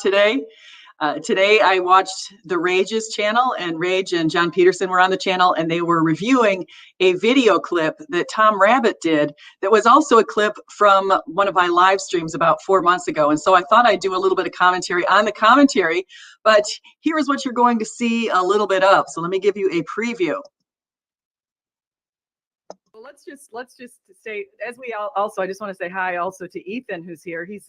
today. Today I watched the Rage's channel, and Rage and John Peterson were on the channel, and they were reviewing a video clip that Tom Rabbitt did that was also a clip from one of my live streams about 4 months ago. And so I thought I'd do a little bit of commentary on the commentary, but here's what you're going to see a little bit of. So let me give you a preview. Well, let's just say, as we also, I just want to say hi also to Ethan, who's here. He's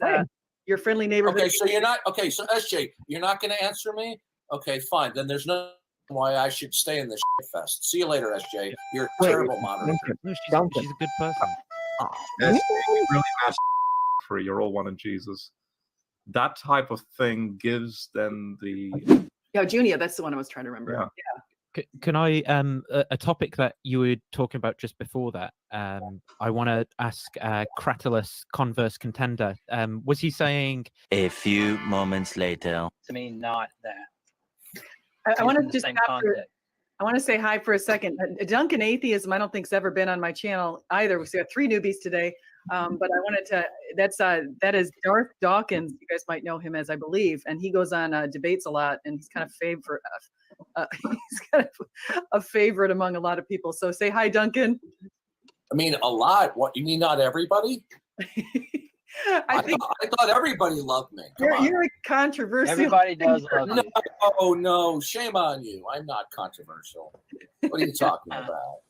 your friendly neighborhood. Okay, so you're not, okay, so SJ, you're not going to answer me? Okay, fine. Then there's no why I should stay in this shit fest. See you later, SJ. You're a terrible moderator. No, she's a good person. SJ, you really messed for you're all one in Jesus. That type of thing gives them the... Yeah, Junia, that's the one I was trying to remember. Yeah. Can I, a topic that you were talking about just before that, I want to ask Cratylus, converse contender, was he saying... A few moments later. To me, not that. I want to just I want to say hi for a second. Duncan Atheism, I don't think has ever been on my channel either. We've got 3 newbies today, but I wanted to, that is Darth Dawkins. You guys might know him as, I believe, and he goes on debates a lot, and he's kind of he's kind of a favorite among a lot of people. So say hi, Duncan. I mean, a lot. What, you mean not everybody? I thought everybody loved me. You're a controversial. Everybody does love you. Oh no, shame on you. I'm not controversial. What are you talking about?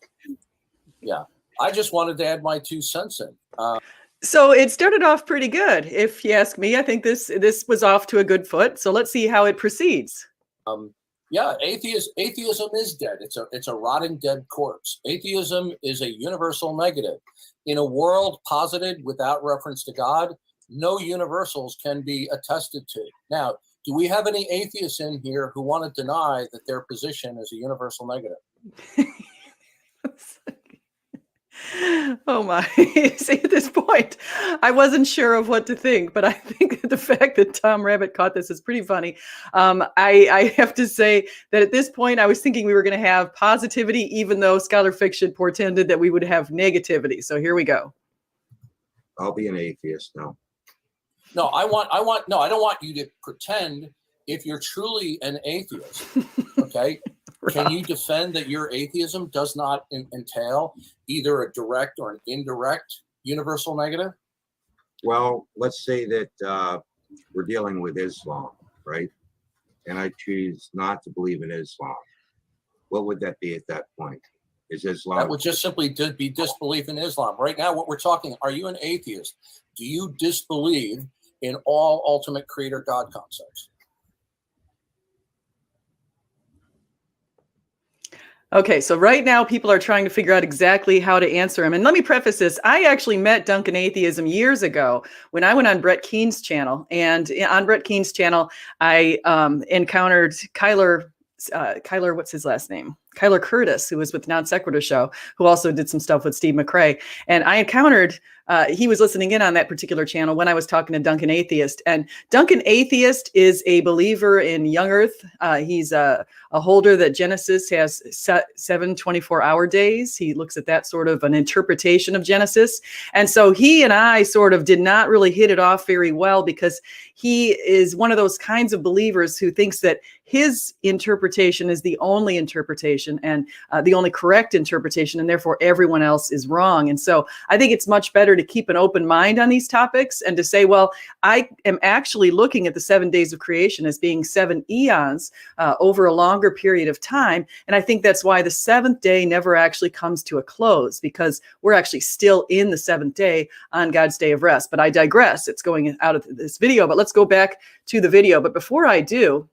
Yeah, I just wanted to add my 2 cents in. So it started off pretty good, if you ask me. I think this was off to a good foot. So let's see how it proceeds. Yeah, atheism is dead. It's a rotting dead corpse. Atheism is a universal negative. In a world posited without reference to God, no universals can be attested to. Now, do we have any atheists in here who want to deny that their position is a universal negative? Oh my. See, at this point, I wasn't sure of what to think, but I think the fact that Tom Rabbitt caught this is pretty funny. I have to say that at this point, I was thinking we were going to have positivity, even though scholar fiction portended that we would have negativity. So here we go. I'll be an atheist now. No, I don't want you to pretend if you're truly an atheist, okay? Right. Can you defend that your atheism does not entail either a direct or an indirect universal negative? Well, let's say that we're dealing with Islam, right? And I choose not to believe in Islam. What would that be at that point? Is Islam... That would just simply be disbelief in Islam. Right now, what we're talking, are you an atheist? Do you disbelieve in all ultimate creator God concepts? Okay, so right now people are trying to figure out exactly how to answer him. And let me preface this. I actually met Duncan Atheism years ago when I went on Brett Keene's channel. And on Brett Keene's channel, I encountered Kyler, what's his last name? Kyler Curtis, who was with Non Sequitur Show, who also did some stuff with Steve McRae. And I encountered, he was listening in on that particular channel when I was talking to Duncan Atheist. And Duncan Atheist is a believer in young earth. He's a holder that Genesis has 7 24-hour days. He looks at that sort of an interpretation of Genesis. And so he and I sort of did not really hit it off very well, because he is one of those kinds of believers who thinks that his interpretation is the only interpretation and the only correct interpretation, and therefore everyone else is wrong. And so I think it's much better to keep an open mind on these topics and to say, well, I am actually looking at the 7 days of creation as being 7 eons over a longer period of time. And I think that's why the 7th day never actually comes to a close, because we're actually still in the 7th day on God's day of rest. But I digress. It's going out of this video, but let's go back to the video. But before I do,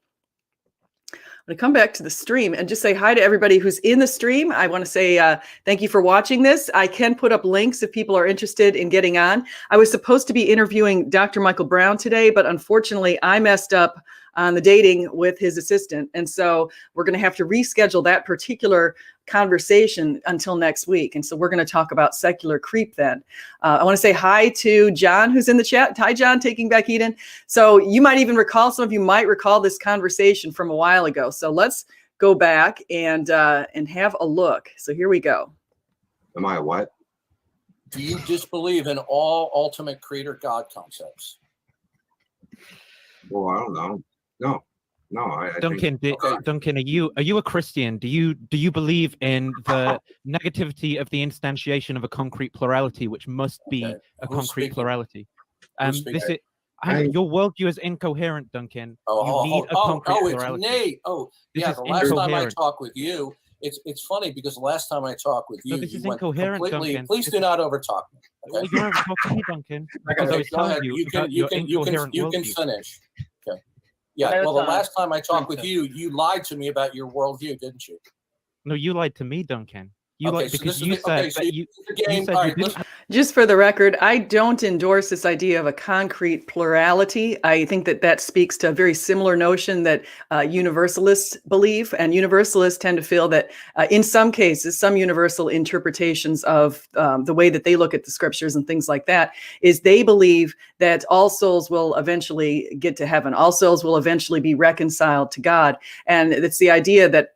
I'm going to come back to the stream and just say hi to everybody who's in the stream. I want to say thank you for watching this. I can put up links if people are interested in getting on. I was supposed to be interviewing Dr. Michael Brown today, but unfortunately I messed up on the dating with his assistant. And so we're going to have to reschedule that particular conversation until next week. And so we're going to talk about secular creep then. I want to say hi to John, who's in the chat. Hi, John, Taking Back Eden. So you might even recall, some of you might recall this conversation from a while ago. So let's go back and have a look. So here we go. Am I what? Do you disbelieve in all ultimate creator God concepts? Well, I don't know. No, I Duncan, think, Duncan, are you a Christian? Do you believe in the negativity of the instantiation of a concrete plurality, which must be Okay. a Who's concrete speaking? plurality? Who's This speaking? is your worldview is incoherent, Duncan. You need a concrete it's plurality. Nate. Oh, This yeah. is The last time I incoherent. talked with you, it's funny because the last time I talked with you, No, this you is went incoherent, completely. Duncan. Please do not overtalk me. Well, Okay. you're over talking me, Duncan, because I Okay, was go telling ahead. you You about your incoherent can worldview. finish. Okay. Yeah. One at a Well, the time. last time I talked with Princess. you, you lied to me about your worldview, didn't you? No, you lied to me, Duncan. You Okay, lied so because this is you the- said okay, so that you- you the game. said All you right, didn't. listen. Just for the record, I don't endorse this idea of a concrete plurality. I think that speaks to a very similar notion that universalists believe, and universalists tend to feel that in some cases, some universal interpretations of the way that they look at the scriptures and things like that is they believe that all souls will eventually get to heaven. All souls will eventually be reconciled to God. And it's the idea that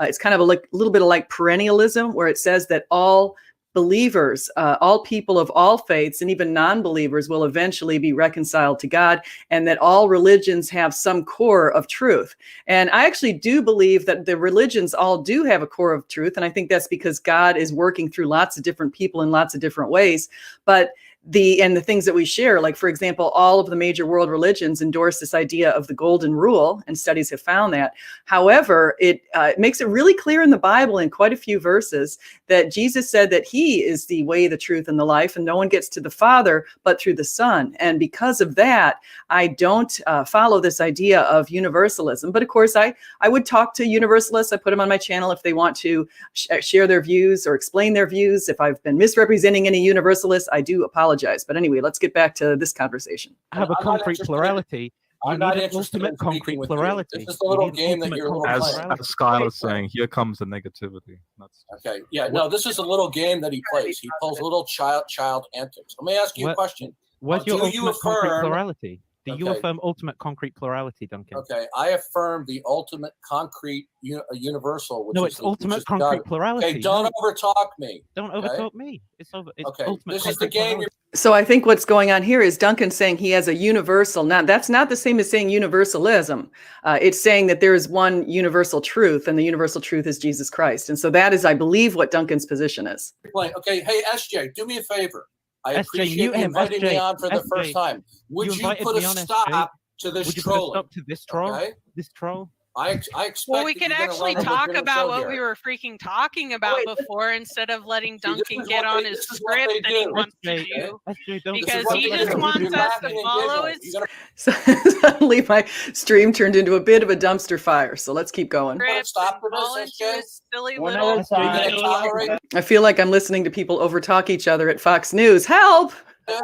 it's kind of a little bit of like perennialism, where it says that all believers, all people of all faiths, and even non-believers will eventually be reconciled to God, and that all religions have some core of truth. And I actually do believe that the religions all do have a core of truth, and I think that's because God is working through lots of different people in lots of different ways. But the things that we share, like for example, all of the major world religions endorse this idea of the golden rule, and studies have found that. However, it makes it really clear in the Bible in quite a few verses that Jesus said that he is the way, the truth, and the life, and no one gets to the Father but through the Son. And because of that, I don't follow this idea of universalism. But of course, I would talk to universalists. I put them on my channel if they want to share their views or explain their views. If I've been misrepresenting any universalists, I do apologize. But anyway, let's get back to this conversation. Have a concrete plurality. You I'm not need an interested in ultimate speaking concrete with you. plurality. This is the little You need an game that ultimate you're concrete As plurality. Skylar's saying, here comes the negativity. That's Okay. Yeah. No, this is a little game that he plays. He pulls little child antics. Let me ask you a What- question. What's your do you ultimate concrete affirm- plurality? Do you Okay. affirm ultimate concrete plurality, Duncan? Okay, I affirm the ultimate concrete universal. Which No, is it's the, which ultimate is concrete God. plurality. Okay, don't No, overtalk me. don't okay? overtalk me. It's Okay, ultimate this is the concrete game. plurality. So I think what's going on here is Duncan saying he has a universal. Now, that's not the same as saying universalism. It's saying that there is one universal truth, and the universal truth is Jesus Christ. And so that is, I believe, what Duncan's position is. Okay, hey SJ, do me a favor. I SJ, appreciate mute you him, inviting me SJ, on for the first SJ, time. Would you invited put me a on, SJ. stop to this Would you put a trolling? stop to this troll? Okay, This troll? I expect. Well, we that could you're gonna actually run a talk legitimate about show what here. we were freaking talking about wait, before instead of letting See, this Duncan is get what on they- his this is what script they that he do. wants to SJ, do. SJ, don't Because don't he let just him- wants You're us laughing to and follow giggling. his You're So suddenly my stream turned into a bit of a dumpster fire. So let's keep going. script stop and for this, fall into SJ? his silly One little at a You're time. gonna tolerate I feel like I'm listening to people overtalk each other at Fox News. Help! this?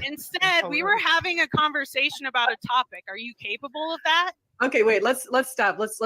Instead, we were having a conversation about a topic. Are you capable of that? Okay, wait. Let's stop. Let's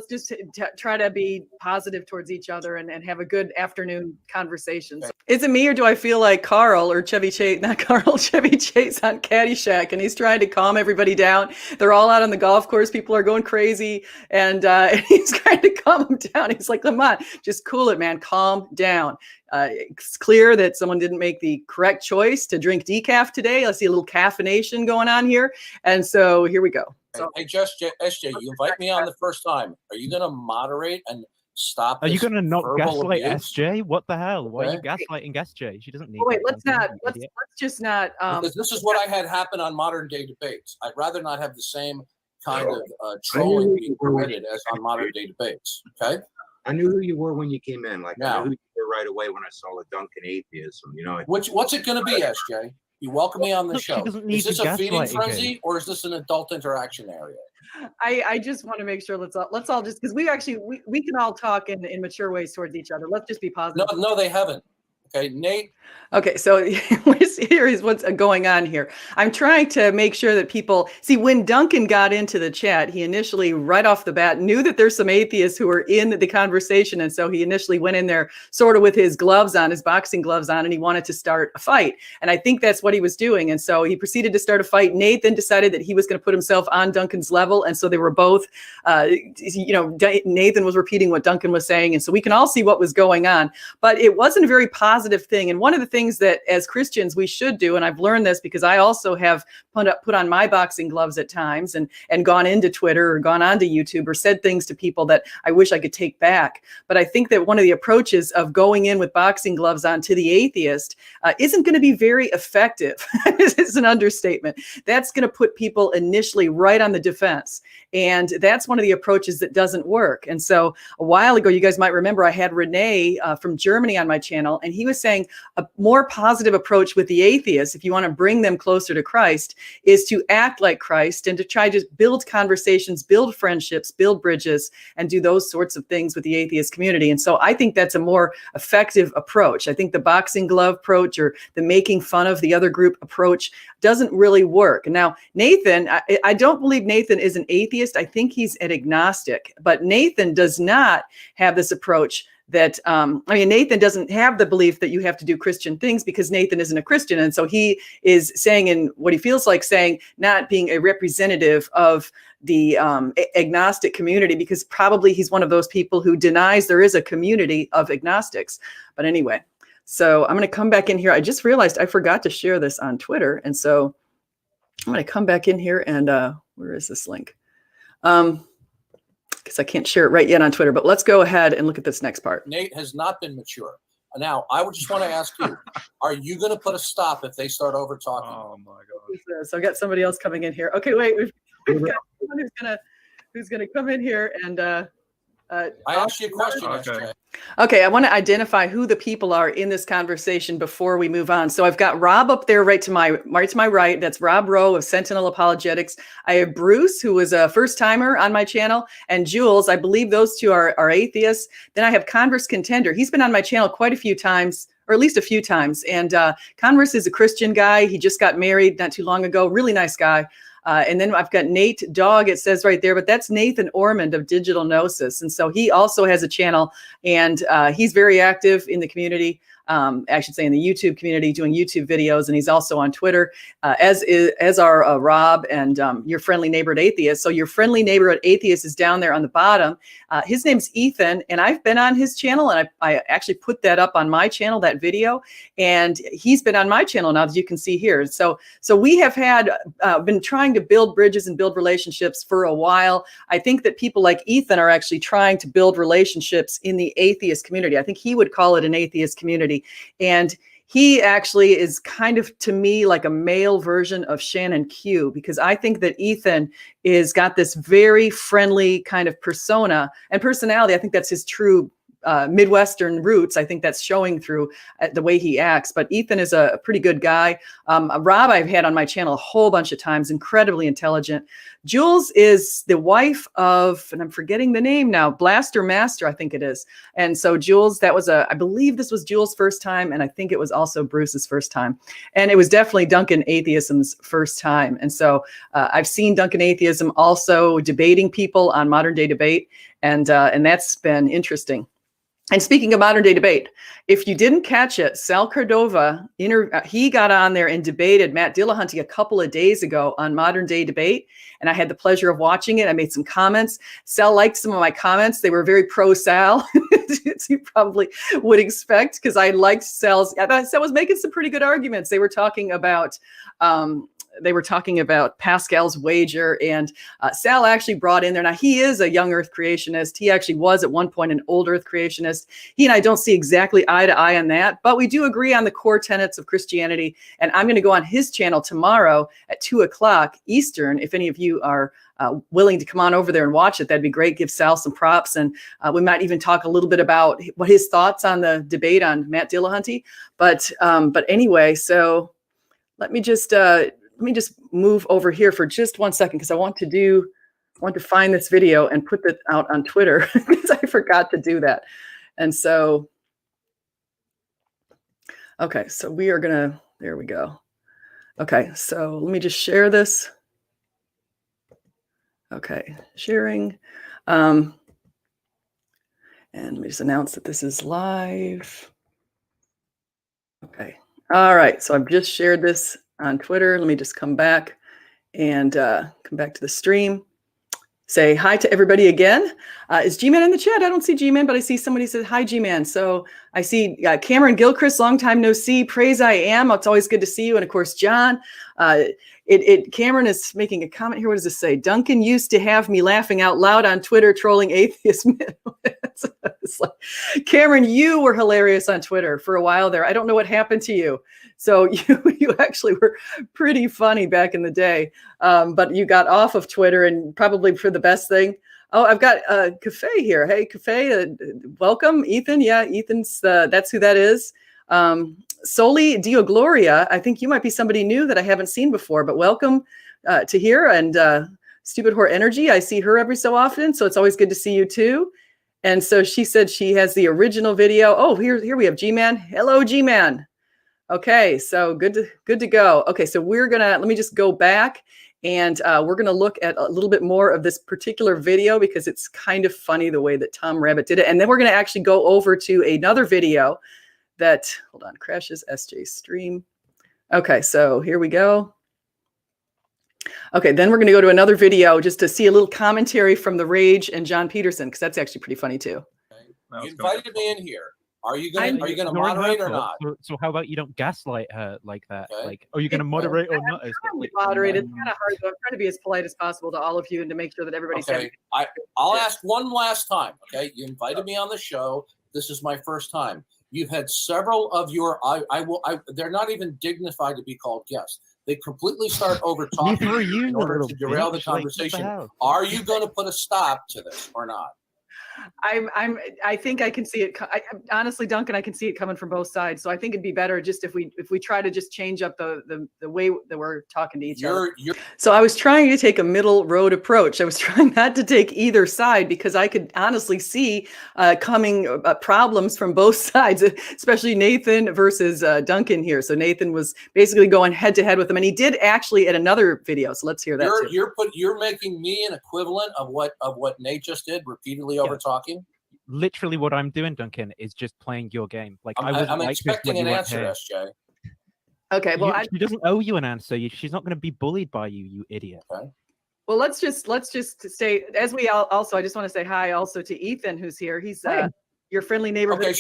just try to be positive towards each other and have a good afternoon conversation. Okay. Is it me, or do I feel like Carl or Chevy Chase? Not Carl, Chevy Chase on Caddyshack, and he's trying to calm everybody down. They're all out on the golf course. People are going crazy, and he's trying to calm them down. He's like, "Come on, just cool it, man. Calm down." It's clear that someone didn't make the correct choice to drink decaf today. I see a little caffeination going on here, and so here we go. So, Hey, just SJ, you invite me on the first time. Are you going to moderate and stop? Are you this going to not verbal gaslight abuse? SJ? What the hell? Why are you Okay. gaslighting SJ? She doesn't need. wait, that let's content, not. you Let's idiot. just not. Because this is what I had happen on modern day debates. I'd rather not have the same kind of trolling being permitted as on modern day debates. Okay. I knew who you were when you came in. Like I Now. knew who you were right away when I saw the Duncan atheism. You know, What's it going to be, SJ? You welcome me on the Look, she show. doesn't need Is this to a feeding gaslight frenzy again. or is this an adult interaction area? I just want to make sure let's all just, because we can all talk in mature ways towards each other. Let's just be positive. No, they haven't. Okay, Nate. Okay, so here is what's going on here. I'm trying to make sure that people see, when Duncan got into the chat, he initially right off the bat knew that there's some atheists who are in the conversation. And so he initially went in there sort of with his gloves on, his boxing gloves on, and he wanted to start a fight. And I think that's what he was doing. And so he proceeded to start a fight. Nate then decided that he was going to put himself on Duncan's level. And so they were both, Nathan was repeating what Duncan was saying. And so we can all see what was going on. But it wasn't a very positive positive thing. And one of the things that as Christians we should do, and I've learned this because I also have put on my boxing gloves at times and gone into Twitter or gone onto YouTube or said things to people that I wish I could take back. But I think that one of the approaches of going in with boxing gloves on to the atheist isn't going to be very effective. It's an understatement. That's going to put people initially right on the defense. And that's one of the approaches that doesn't work. And so a while ago, you guys might remember I had Renee from Germany on my channel, and he was saying a more positive approach with the atheists, if you want to bring them closer to Christ, is to act like Christ and to try to build conversations, build friendships, build bridges, and do those sorts of things with the atheist community. And so I think that's a more effective approach. I think the boxing glove approach or the making fun of the other group approach doesn't really work. Now, Nathan, I don't believe Nathan is an atheist. I think he's an agnostic, but Nathan does not have this approach that, Nathan doesn't have the belief that you have to do Christian things because Nathan isn't a Christian. And so he is saying, in what he feels like saying, not being a representative of the agnostic community, because probably he's one of those people who denies there is a community of agnostics. But anyway, so I'm going to come back in here. I just realized I forgot to share this on Twitter. And so I'm going to come back in here and where is this link? Because I can't share it right yet on Twitter, but let's go ahead and look at this next part. Nate has not been mature. Now, I would just want to ask you, are you going to put a stop if they start over talking? Oh my God. So I've got somebody else coming in here. Okay, wait, we've got someone who's gonna come in here and I asked you a question. Okay. Okay, I want to identify who the people are in this conversation before we move on. So I've got Rob up there right to my right. That's Rob Rowe of Sentinel Apologetics. I have Bruce, who was a first timer on my channel, and Jules. I believe those two are atheists. Then I have Converse Contender. He's been on my channel quite a few times, or at least a few times. And Converse is a Christian guy. He just got married not too long ago. Really nice guy. And then I've got Nate Dogg, it says right there, but that's Nathan Ormond of Digital Gnosis. And so he also has a channel, and he's very active in the community. I should say in the YouTube community, doing YouTube videos, and he's also on Twitter, as are Rob and your friendly neighbor at Atheist. So your friendly neighbor at Atheist is down there on the bottom. His name's Ethan, and I've been on his channel, and I actually put that up on my channel, that video, and he's been on my channel now, as you can see here. So we have been trying to build bridges and build relationships for a while. I think that people like Ethan are actually trying to build relationships in the atheist community. I think he would call it an atheist community. And he actually is kind of, to me, like a male version of Shannon Q, because I think that Ethan is got this very friendly kind of persona and personality. I think that's his true Midwestern roots. I think that's showing through the way he acts. But Ethan is a pretty good guy. Rob I've had on my channel a whole bunch of times, incredibly intelligent. Jules is the wife of, and I'm forgetting the name now, Blaster Master, I think it is. And so Jules, I believe this was Jules' first time, and I think it was also Bruce's first time. And it was definitely Duncan Atheism's first time. And so I've seen Duncan Atheism also debating people on Modern Day Debate, and that's been interesting. And speaking of modern day debate, if you didn't catch it, Sal Cordova, he got on there and debated Matt Dillahunty a couple of days ago on Modern Day Debate. And I had the pleasure of watching it. I made some comments. Sal liked some of my comments. They were very pro Sal, as you probably would expect, because I liked Sal's. I thought Sal was making some pretty good arguments. They were talking about Pascal's wager, and Sal actually brought in there. Now, he is a young earth creationist. He actually was at one point an old earth creationist. He and I don't see exactly eye to eye on that, but we do agree on the core tenets of Christianity. And I'm going to go on his channel tomorrow at 2:00 Eastern. If any of you are willing to come on over there and watch it, that'd be great. Give Sal some props. And we might even talk a little bit about what his thoughts on the debate on Matt Dillahunty. But anyway, so let me just move over here for just 1 second, because I want to find this video and put that out on Twitter, because I forgot to do that. And so, okay, so we are gonna, there we go. Okay, so let me just share this. Okay, sharing. And let me just announce that this is live. Okay. All right. So I've just shared this on Twitter. Let me just come back and come back to the stream. say hi to everybody again. Is G-Man in the chat? I don't see G-Man, but I see somebody said hi, G-Man. So I see Cameron Gilchrist, long time no see. Praise I am. It's always good to see you. And of course, John. Cameron is making a comment here. What does this say? Duncan used to have me laughing out loud on Twitter, trolling atheist. It's like, Cameron, you were hilarious on Twitter for a while there. I don't know what happened to you. So you actually were pretty funny back in the day, but you got off of Twitter, and probably for the best thing. Oh, I've got Cafe here. Hey, Cafe, welcome, Ethan. Yeah, Ethan's that's who that is. Soli Dio Gloria. I think you might be somebody new that I haven't seen before, but welcome to here. And Stupid Whore Energy. I see her every so often, so it's always good to see you too. And so she said she has the original video. Oh, here we have G-Man. Hello, G-Man. Okay, so good to go. Okay, so let me just go back, and we're gonna look at a little bit more of this particular video because it's kind of funny the way that Tom Rabbitt did it. And then we're gonna actually go over to another video that, hold on, crashes SJ stream. Okay, so here we go. Okay, then we're gonna go to another video just to see a little commentary from The Rage and John Peterson, because that's actually pretty funny too. You invited me in here. Are you gonna Ignoring moderate her or not? So how about you don't gaslight her like that? Okay. Like, are you going to moderate or not? Moderate. It's kind of hard, though. I'm trying to be as polite as possible to all of you and to make sure that everybody's Okay, I'll ask one last time. Okay, you invited me on the show. This is my first time. You've had several of your. They're not even dignified to be called guests. They completely start over talking in order to derail the conversation. Are you going to put a stop to this or not? I think I can see it. Honestly, Duncan, I can see it coming from both sides. So I think it'd be better just if we try to just change up the way that we're talking to each other. So I was trying to take a middle road approach. I was trying not to take either side because I could honestly see coming problems from both sides, especially Nathan versus Duncan here. So Nathan was basically going head to head with him, and he did actually at another video. So let's hear that. You're making me an equivalent of what Nate just did, repeatedly over talking. Literally, what I'm doing, Duncan, is just playing your game. Like I'm expecting an answer, SJ. Okay, well, she doesn't owe you an answer. She's not going to be bullied by you, you idiot. Okay. Well, let's just say, as we also, I just want to say hi also to Ethan, who's here. He's your friendly neighborhood.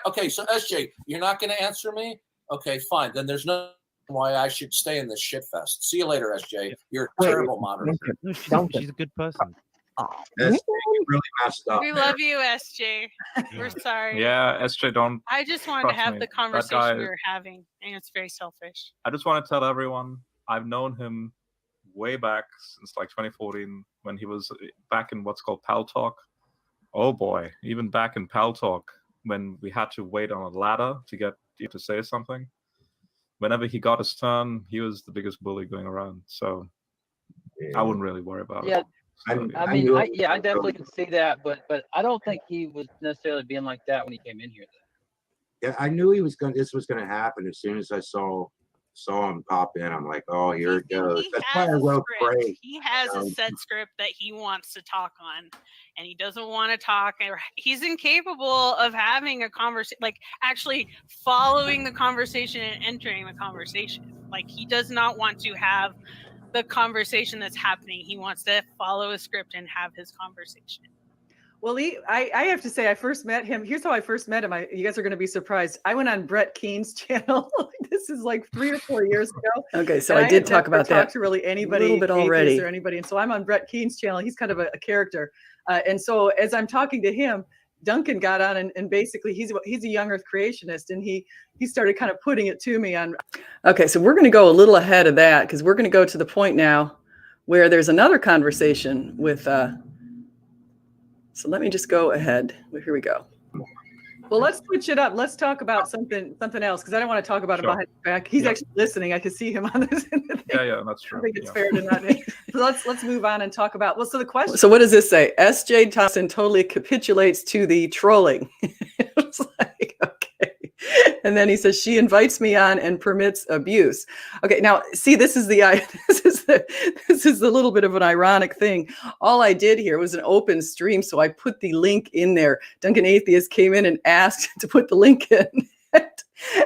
Okay, so so SJ, you're not going to answer me? Okay, fine. Then there's no why I should stay in this shit fest. See you later, SJ. You're a terrible moderator. She's a good person. SJ, you really messed up. We love you, SJ. We're sorry. Yeah, SJ, don't. I just wanted to trust have me. the That conversation guy- we were having, and it's very selfish. I just want to tell everyone I've known him way back since like 2014 when he was back in what's called Pal Talk. Oh boy, even back in Pal Talk when we had to wait on a ladder to get you to say something. Whenever he got his turn, he was the biggest bully going around. So I wouldn't really worry about it. I definitely can see that, but I don't think he was necessarily being like that when he came in here. Yeah, I knew this was gonna happen as soon as I saw him pop in. I'm like, oh, here it goes. That's why I wrote pray. He has a set script that he wants to talk on, and he doesn't want to talk. He's incapable of having a conversation, like actually following the conversation and entering the conversation. Like he does not want to have the conversation that's happening. He wants to follow a script and have his conversation. Well, I have to say, I first met him. Here's how I first met him. You guys are going to be surprised. I went on Brett Keen's channel. This is like 3 or 4 years ago. Okay, so I did talk about that. Talk to really anybody, a little bit already, or anybody. And so I'm on Brett Keen's channel. He's kind of a character. And so as I'm talking to him, Duncan got on and basically he's a young Earth creationist, and he started kind of putting it to me on. Okay, so we're going to go a little ahead of that because we're going to go to the point now where there's another conversation with. So let me just go ahead. Here we go. Well, let's switch it up. Let's talk about something else because I don't want to talk about him behind his back. He's actually listening. I can see him on this. Yeah, that's true. I think it's fair to not. So let's move on and talk about. Well, so the question. So what does this say? S.J. Thompson totally capitulates to the trolling. It's like okay, and then he says she invites me on and permits abuse. Okay, now see, this is the little bit of an ironic thing. All I did here was an open stream, so I put the link in there. Duncan Atheist came in and asked to put the link in.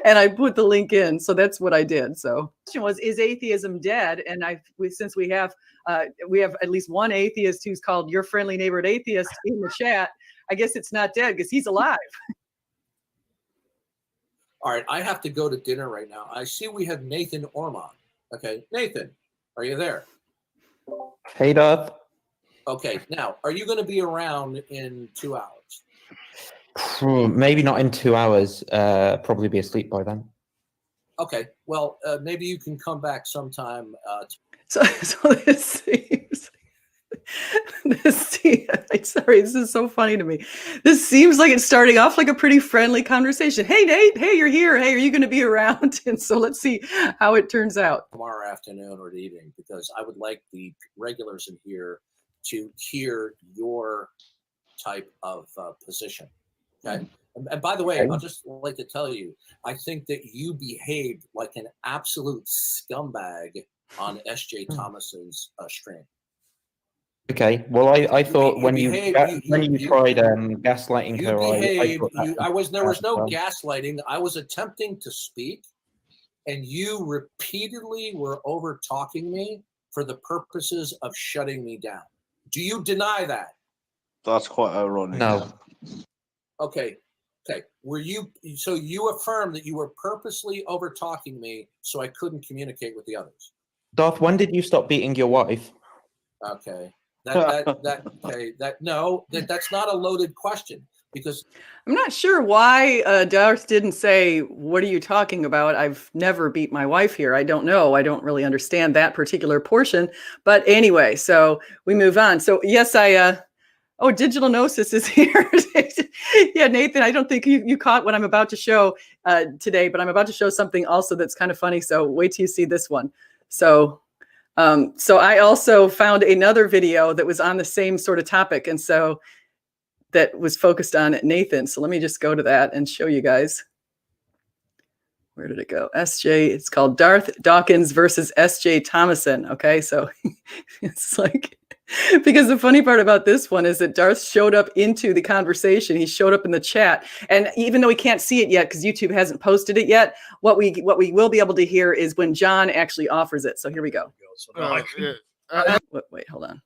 And I put the link in. So that's what I did. So the question was, is atheism dead? And since we have at least one atheist who's called your friendly neighborhood atheist in the chat, I guess it's not dead because he's alive. All right, I have to go to dinner right now. I see we have Nathan Ormond. Okay, Nathan, are you there? Hey, Darth. Okay, now, are you going to be around in 2 hours? Maybe not in 2 hours. Probably be asleep by then. Okay, well, maybe you can come back sometime. So this seems, sorry, this is so funny to me. This seems like it's starting off like a pretty friendly conversation. Hey, Nate, hey, you're here. Hey, are you going to be around? And so let's see how it turns out. Tomorrow afternoon or evening, because I would like the regulars in here to hear your type of position. Okay. And by the way, I'll just like to tell you, I think that you behaved like an absolute scumbag on S.J. Thomas's stream. Okay. Well, I thought when you tried gaslighting her, there was no gaslighting. I was attempting to speak, and you repeatedly were over talking me for the purposes of shutting me down. Do you deny that? That's quite ironic. No. Okay. So you affirm that you were purposely over talking me so I couldn't communicate with the others. Darth, when did you stop beating your wife? Okay. That's not a loaded question, because I'm not sure why Darth didn't say, what are you talking about? I've never beat my wife here. I don't know. I don't really understand that particular portion. But anyway, so we move on. So yes, Digital Gnosis is here. Yeah, Nathan, I don't think you caught what I'm about to show today, but I'm about to show something also that's kind of funny. So wait till you see this one. So I also found another video that was on the same sort of topic. And so that was focused on Nathan. So let me just go to that and show you guys. Where did it go? SJ, it's called Darth Dawkins versus SJ Thomason. Okay, so it's like, because the funny part about this one is that Darth showed up into the conversation. He showed up in the chat. And even though we can't see it yet because YouTube hasn't posted it yet, what we will be able to hear is when John actually offers it. So here we go. Wait, hold on.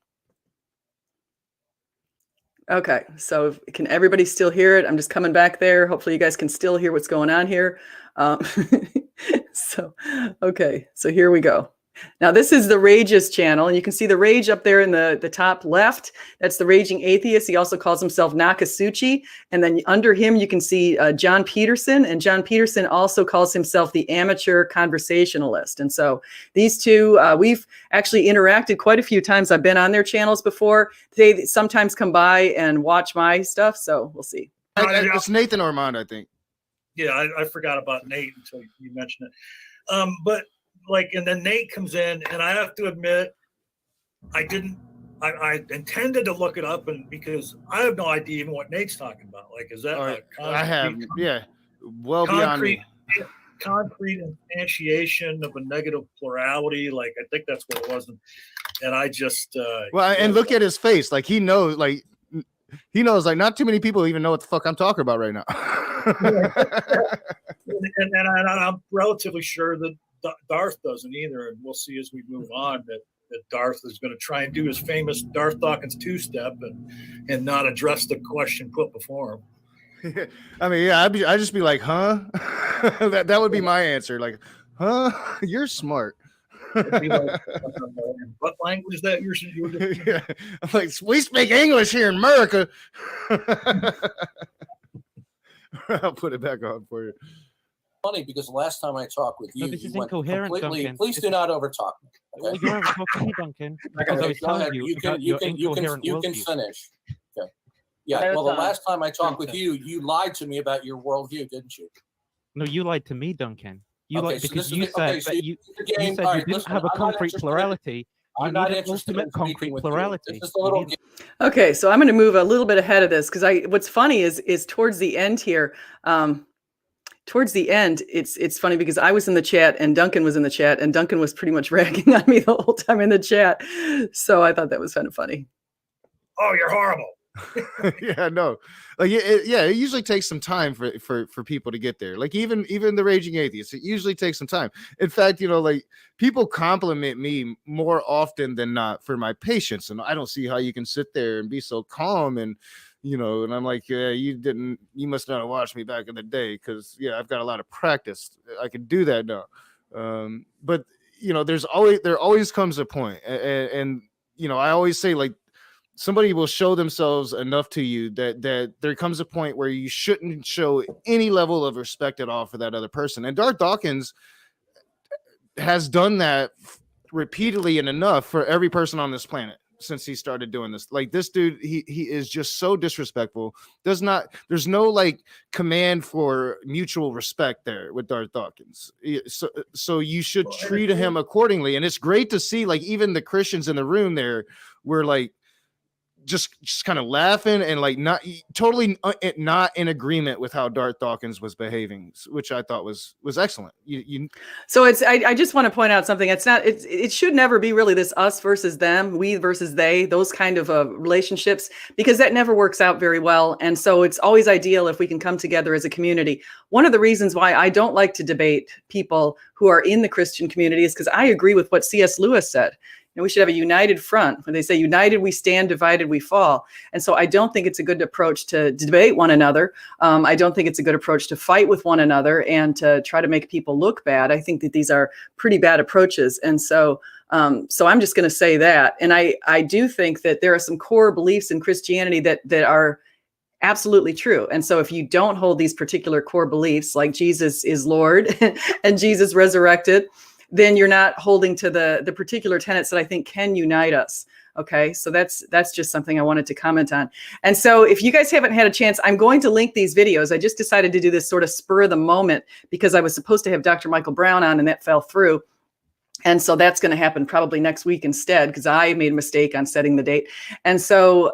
Okay, so can everybody still hear it? I'm just coming back there. Hopefully you guys can still hear what's going on here. Okay, so here we go. Now this is the Rage's channel, and you can see the Rage up there in the top left. That's the Raging Atheist. He also calls himself Nakasuchi. And then under him, you can see John Peterson. And John Peterson also calls himself the Amateur Conversationalist. And so these two, we've actually interacted quite a few times. I've been on their channels before. They sometimes come by and watch my stuff. So we'll see. It's Nathan Ormond, I think. Yeah, I forgot about Nate until you mentioned it. But and then Nate comes in, and I have to admit, I intended to look it up, and because I have no idea even what Nate's talking about. Like, is that I have, yeah, well concrete instantiation of a negative plurality? Like, I think that's what it was, and I just and look at his face, like he knows, like not too many people even know what the fuck I'm talking about right now. and I'm relatively sure that Darth doesn't either, and we'll see as we move on that Darth is going to try and do his famous Darth Dawkins two-step and not address the question put before him. I mean, yeah, I'd just be like, huh? that would be my answer. Like, huh? You're smart. Like, what language that you're yeah. I'm like, we speak English here in America. I'll put it back on for you. Funny, because the last time I talked with you, this is you went incoherent, completely. Duncan. Please do not overtalk me. Okay? Well, you're overtalking me, Duncan. Because I was telling you about your incoherent you can worldview. finish. Okay. Yeah. Well, the last time I talked with you, you lied to me about your worldview, didn't you? No, you lied to me, Duncan. You Okay, lied so because this you is- said okay, so that you- you the game- said all you right, didn't listen, have a I'm not concrete interested- plurality. You I'm not need an interested in ultimate concrete speaking with you. plurality. This is a little game. Okay, so I'm going to move a little bit ahead of this because what's funny is towards the end here. Towards the end, it's funny because I was in the chat and Duncan was in the chat, and Duncan was pretty much ragging on me the whole time in the chat. So I thought that was kind of funny. Oh, you're horrible. Yeah, no, like it usually takes some time for people to get there. Like even the raging atheists, it usually takes some time. In fact, like people compliment me more often than not for my patience, and I don't see how you can sit there and be so calm and and I'm like, yeah, you must not have watched me back in the day, because I've got a lot of practice. I can do that now. But there always comes a point, and I always say, like, somebody will show themselves enough to you that there comes a point where you shouldn't show any level of respect at all for that other person. And Darth Dawkins has done that repeatedly and enough for every person on this planet since he started doing this. Like, this dude, he is just so disrespectful. There's no like command for mutual respect there with Darth Dawkins. So you should treat him accordingly. And it's great to see, like, even the Christians in the room there were like just kind of laughing and like not in agreement with how Darth Dawkins was behaving, which I thought was excellent. So I just want to point out something. It should never be really this us versus them, we versus they, those kind of relationships, because that never works out very well. And so it's always ideal if we can come together as a community. One of the reasons why I don't like to debate people who are in the Christian community is because I agree with what C.S. Lewis said. We should have a united front. When they say united we stand, divided we fall. And so I don't think it's a good approach to debate one another. I don't think it's a good approach to fight with one another and to try to make people look bad. I think that these are pretty bad approaches. And so I'm just going to say that. And I do think that there are some core beliefs in Christianity that are absolutely true. And so if you don't hold these particular core beliefs, like Jesus is Lord and Jesus resurrected, then you're not holding to the particular tenets that I think can unite us. Okay, so that's just something I wanted to comment on. And so if you guys haven't had a chance, I'm going to link these videos. I just decided to do this sort of spur of the moment because I was supposed to have Dr. Michael Brown on and that fell through. And so that's going to happen probably next week instead, because I made a mistake on setting the date. And so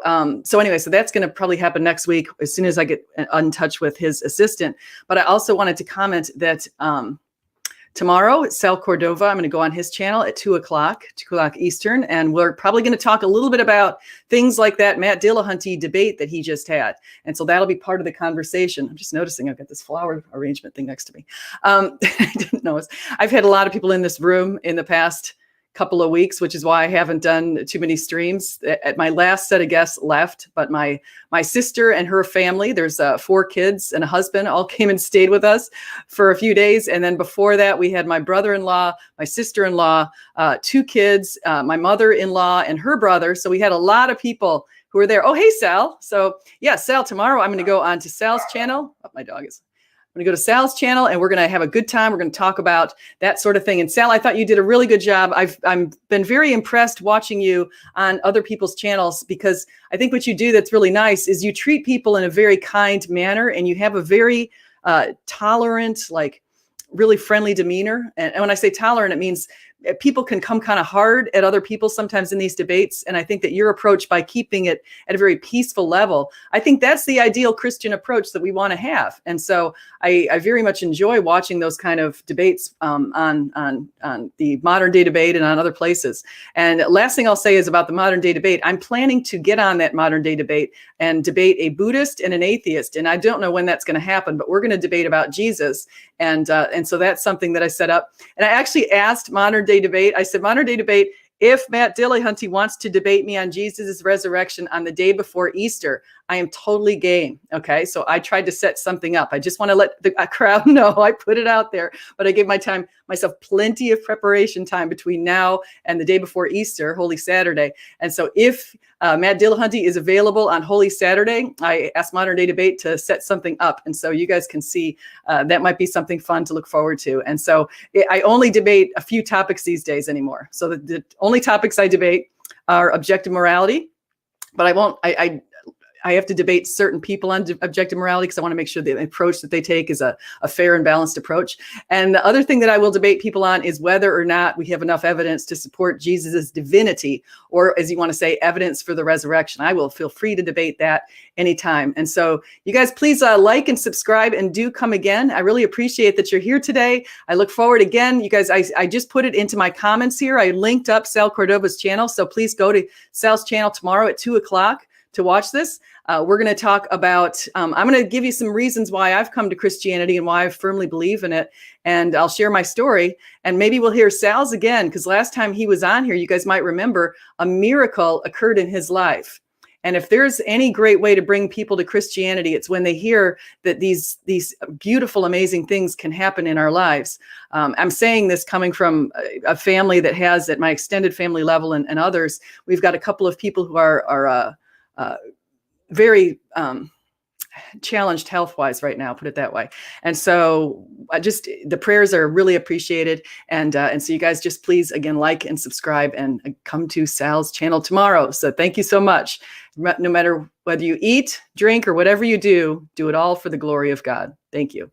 anyway, so that's going to probably happen next week as soon as I get in touch with his assistant. But I also wanted to comment that tomorrow, Sal Cordova, I'm going to go on his channel at 2 o'clock Eastern, and we're probably going to talk a little bit about things like that Matt Dillahunty debate that he just had. And so that'll be part of the conversation. I'm just noticing I've got this flower arrangement thing next to me. I didn't notice. I've had a lot of people in this room in the past couple of weeks, which is why I haven't done too many streams. At my last set of guests left, but my sister and her family, there's 4 kids and a husband, all came and stayed with us for a few days. And then before that, we had my brother-in-law, my sister-in-law, 2 kids, my mother-in-law and her brother. So we had a lot of people who were there. Oh, hey, Sal. So yeah, Sal, tomorrow I'm going to go on to Sal's channel. Oh, my dog is. I'm going to go to Sal's channel and we're going to have a good time. We're going to talk about that sort of thing. And Sal, I thought you did a really good job. I've been very impressed watching you on other people's channels, because I think what you do that's really nice is you treat people in a very kind manner and you have a very tolerant, like really friendly demeanor. And when I say tolerant, it means people can come kind of hard at other people sometimes in these debates. And I think that your approach, by keeping it at a very peaceful level, I think that's the ideal Christian approach that we want to have. And so I very much enjoy watching those kind of debates on the modern day debate and on other places. And last thing I'll say is about the modern day debate, I'm planning to get on that modern day debate and debate a Buddhist and an atheist. And I don't know when that's going to happen, but we're going to debate about Jesus. And so that's something that I set up. And I actually asked Modern Day Debate, I said, Modern Day Debate, if Matt Dillahunty wants to debate me on Jesus' resurrection on the day before Easter, I am totally game. Okay, so I tried to set something up. I just want to let the crowd know I put it out there, but I gave myself plenty of preparation time between now and the day before Easter, Holy Saturday. And so if Matt Dillahunty is available on Holy Saturday, I asked Modern Day Debate to set something up. And so you guys can see that might be something fun to look forward to. And so I only debate a few topics these days anymore. So the only topics I debate are objective morality, but I have to debate certain people on objective morality because I want to make sure the approach that they take is a fair and balanced approach. And the other thing that I will debate people on is whether or not we have enough evidence to support Jesus's divinity, or as you want to say, evidence for the resurrection. I will feel free to debate that anytime. And so you guys, please like and subscribe and do come again. I really appreciate that you're here today. I look forward again. You guys, I just put it into my comments here. I linked up Sal Cordova's channel. So please go to Sal's channel tomorrow at 2 o'clock to watch this. We're going to talk about, I'm going to give you some reasons why I've come to Christianity and why I firmly believe in it. And I'll share my story. And maybe we'll hear Sal's again, because last time he was on here, you guys might remember, a miracle occurred in his life. And if there's any great way to bring people to Christianity, it's when they hear that these beautiful, amazing things can happen in our lives. I'm saying this coming from a family that has, at my extended family level and others, we've got a couple of people who are very challenged health-wise right now, put it that way. And so the prayers are really appreciated. And so you guys just please, again, like and subscribe and come to Sal's channel tomorrow. So thank you so much. No matter whether you eat, drink, or whatever you do it all for the glory of God. Thank you.